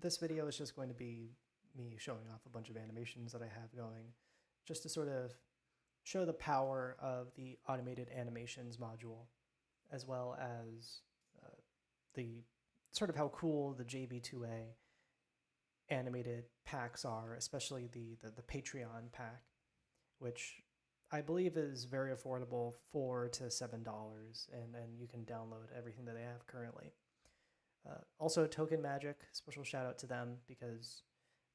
this video is just going to be me showing off a bunch of animations that I have going, just to sort of show the power of the automated animations module, as well as the sort of how cool the JB2A animated packs are, especially the Patreon pack, which I believe is very affordable, $4 to $7, and you can download everything that they have currently. Also, Token Magic, special shout out to them because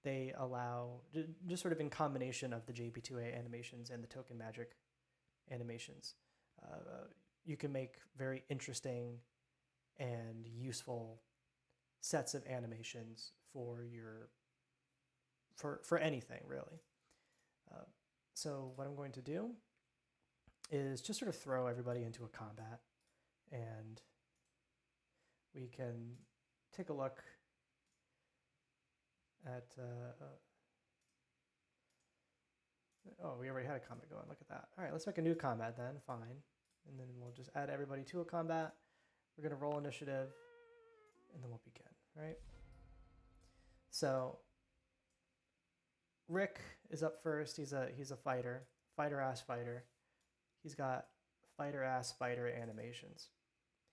they allow, just sort of in combination of the JP2A animations and the Token Magic animations, you can make very interesting and useful sets of animations for your for anything really. So what I'm going to do is just sort of throw everybody into a combat, and we can take a look at oh, we already had a combat going. Look at that. All right, let's make a new combat then. Fine. And then we'll just add everybody to a combat. We're going to roll initiative, and then we'll begin, right? So Rick is up first. He's a fighter, fighter-ass fighter. He's got fighter-ass fighter animations.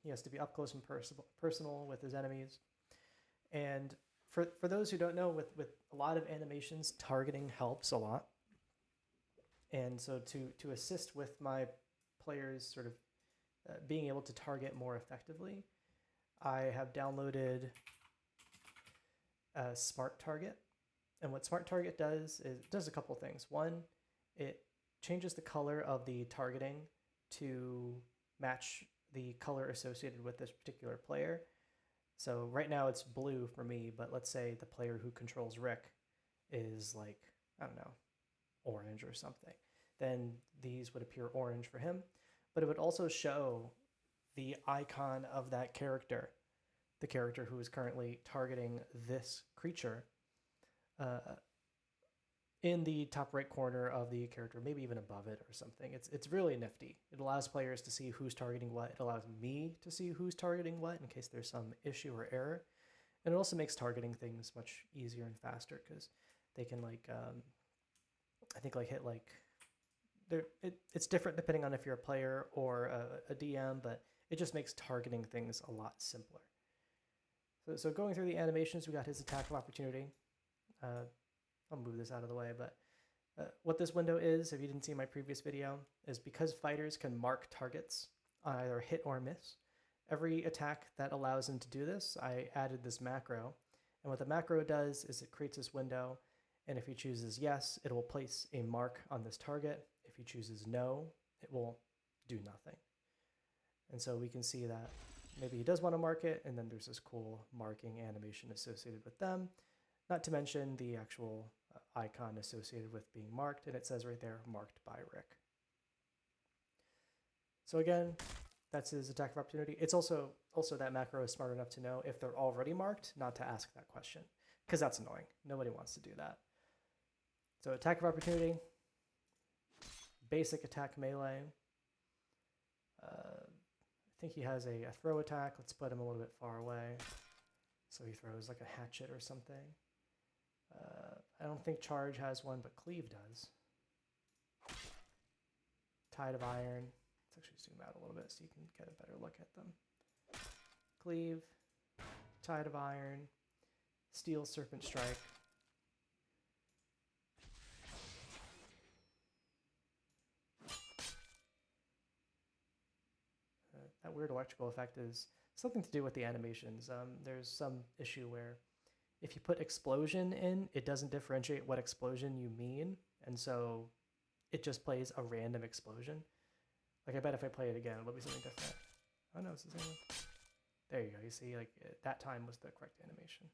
He has to be up close and personal with his enemies. And for those who don't know, with a lot of animations, targeting helps a lot. And so to assist with my players sort of being able to target more effectively, I have downloaded Smart Target. And what Smart Target does is it does a couple things. One, it changes the color of the targeting to match the color associated with this particular player. So right now it's blue for me, but let's say the player who controls Rick is like, I don't know, orange or something. Then these would appear orange for him, but it would also show the icon of that character, the character who is currently targeting this creature, in the top right corner of the character, maybe even above it or something. It's really nifty. It allows players to see who's targeting what. It allows me to see who's targeting what in case there's some issue or error. And it also makes targeting things much easier and faster because they can like, I think like hit like, it's different depending on if you're a player or a DM, but it just makes targeting things a lot simpler. So going through the animations, we got his attack of opportunity. I'll move this out of the way, but what this window is, if you didn't see my previous video, is because fighters can mark targets on either hit or miss. Every attack that allows them to do this, I added this macro. And what the macro does is it creates this window, and if he chooses yes, it will place a mark on this target. If he chooses no, it will do nothing. And so we can see that maybe he does want to mark it, and then there's this cool marking animation associated with them. Not to mention the actual icon associated with being marked, and it says right there, marked by Rick. So again, that's his attack of opportunity. It's also that macro is smart enough to know if they're already marked, not to ask that question, because that's annoying. Nobody wants to do that. So attack of opportunity, basic attack melee. I think he has a throw attack. Let's put him a little bit far away. So he throws like a hatchet or something. I don't think Charge has one, but Cleave does. Tide of Iron. Let's actually zoom out a little bit so you can get a better look at them. Cleave, Tide of Iron, Steel Serpent Strike. That weird electrical effect is something to do with the animations. There's some issue where if you put explosion in, it doesn't differentiate what explosion you mean. And so it just plays a random explosion. Like I bet if I play it again, it'll be something different. Oh no, it's the same one. There you go. You see, like that time was the correct animation.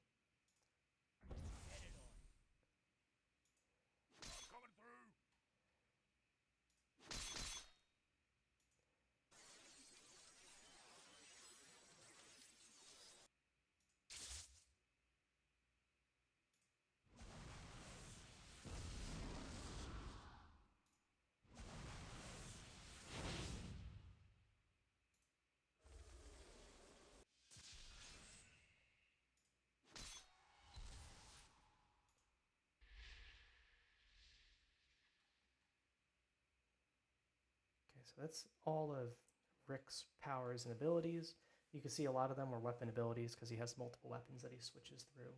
So that's all of Rick's powers and abilities. You can see a lot of them are weapon abilities because he has multiple weapons that he switches through.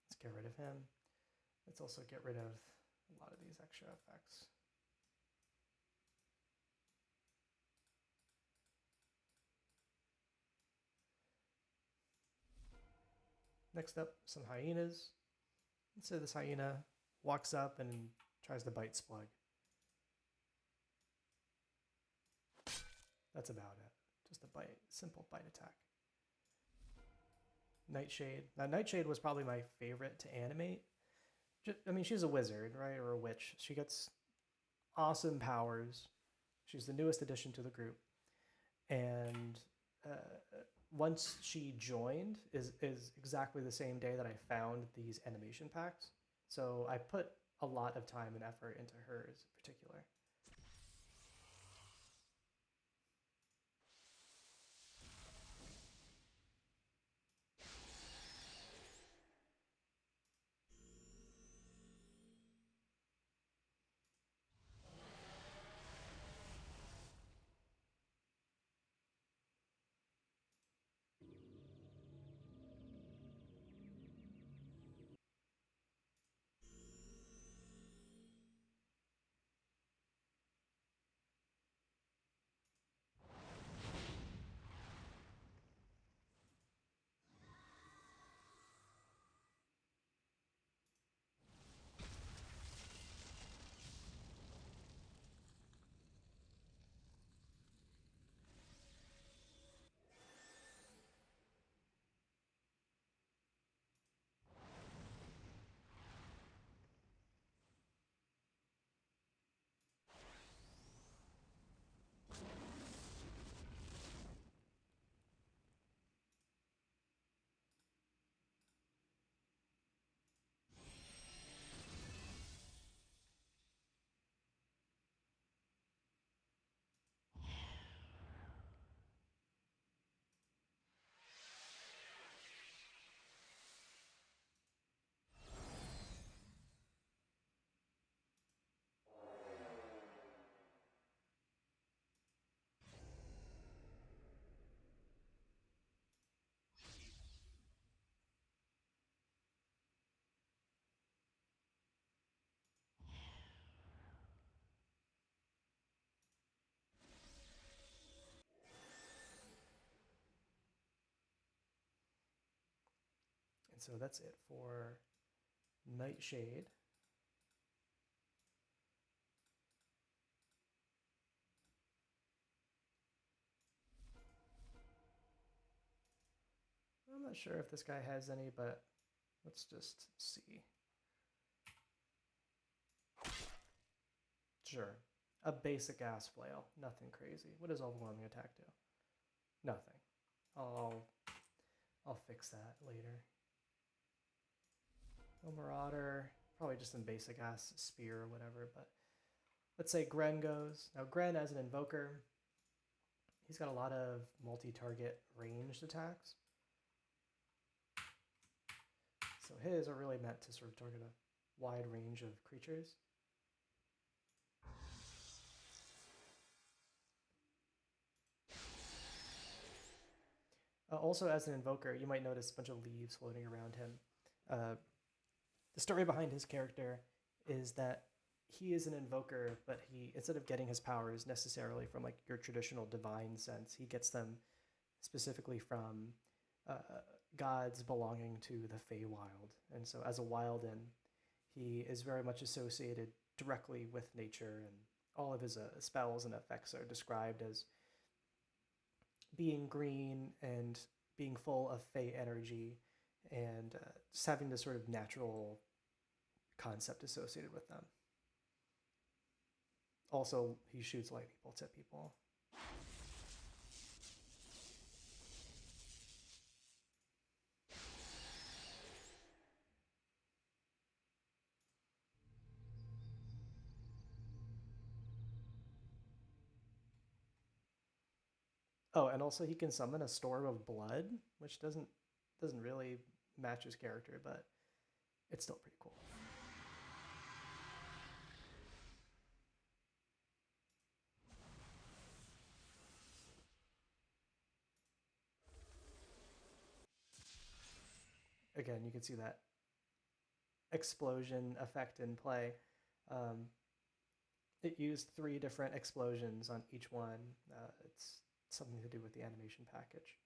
Let's get rid of him. Let's also get rid of a lot of these extra effects. Next up, some hyenas. So this hyena walks up and tries to bite Splug. That's about it. Just a bite, simple bite attack. Nightshade. Now, Nightshade was probably my favorite to animate. I mean, she's a wizard, right? Or a witch. She gets awesome powers. She's the newest addition to the group. And once she joined is exactly the same day that I found these animation packs. So I put a lot of time and effort into hers in particular. And so that's it for Nightshade. I'm not sure if this guy has any, but let's just see. Sure. A basic ass flail. Nothing crazy. What does overwhelming attack do? Nothing. I'll fix that later. No Marauder. Probably just some basic ass spear or whatever, but let's say Gren goes. Now Gren as an invoker, he's got a lot of multi-target ranged attacks. So his are really meant to sort of target a wide range of creatures. Also, as an invoker, you might notice a bunch of leaves floating around him. The story behind his character is that he is an invoker, but he, instead of getting his powers necessarily from like your traditional divine sense, he gets them specifically from gods belonging to the Feywild. And so as a Wilden, he is very much associated directly with nature, and all of his spells and effects are described as being green and being full of Fey energy, and just having this sort of natural concept associated with them. Also, he shoots lightning bolts at people. Oh, and also he can summon a storm of blood, which doesn't really match his character, but it's still pretty cool. again, you can see that explosion effect in play. It used 3 different explosions on each one. It's something to do with the animation package.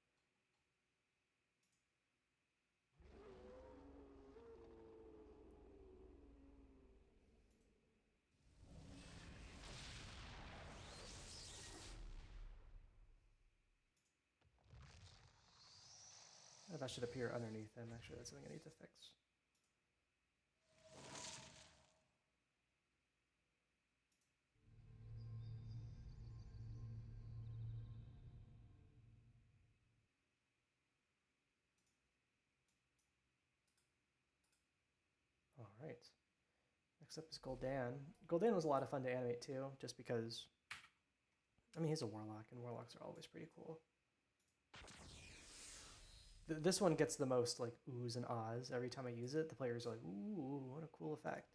That should appear underneath him. Actually, that's something I need to fix. All right. Next up is Gul'dan. Gul'dan was a lot of fun to animate too, just because, I mean, he's a warlock, and warlocks are always pretty cool. This one gets the most like oohs and ahs every time I use it. The players are like, ooh, what a cool effect.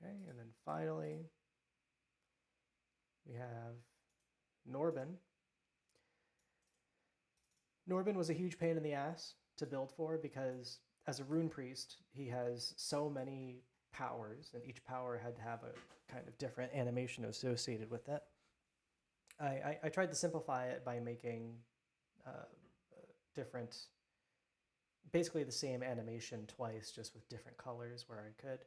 Okay, and then finally, we have Norbin. Norbin was a huge pain in the ass to build for because as a rune priest, he has so many powers, and each power had to have a kind of different animation associated with it. I tried to simplify it by making different, basically the same animation twice, just with different colors where I could.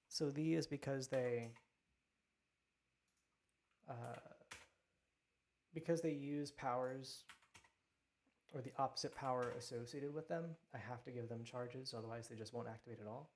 So the is because they use powers or the opposite power associated with them, I have to give them charges, otherwise they just won't activate at all.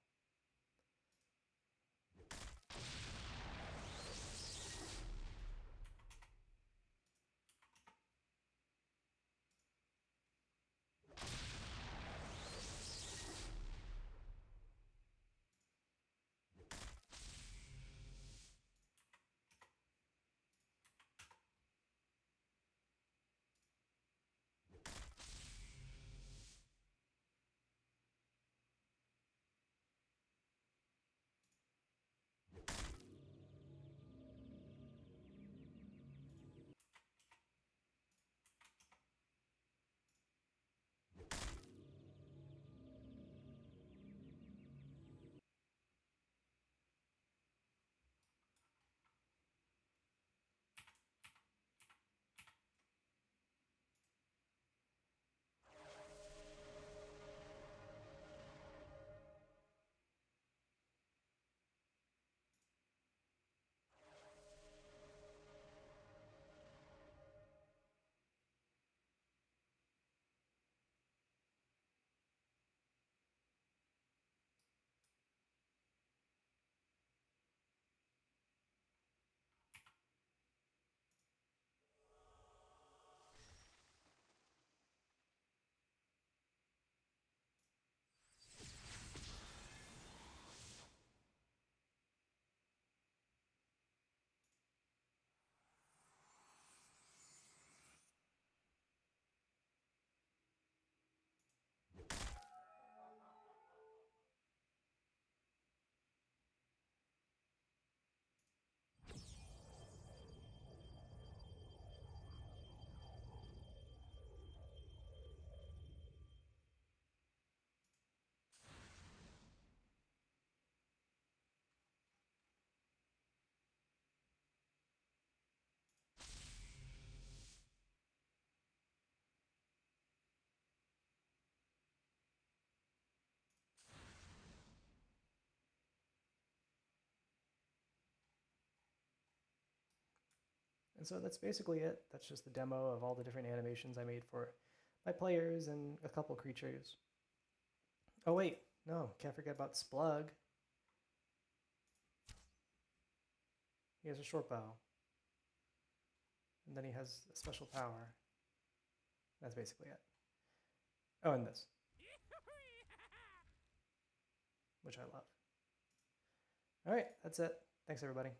And so that's basically it. That's just the demo of all the different animations I made for my players and a couple creatures. Oh wait, no, can't forget about Splug. He has a short bow. And then he has a special power. That's basically it. Oh, and this, which I love. All right, that's it. Thanks, everybody.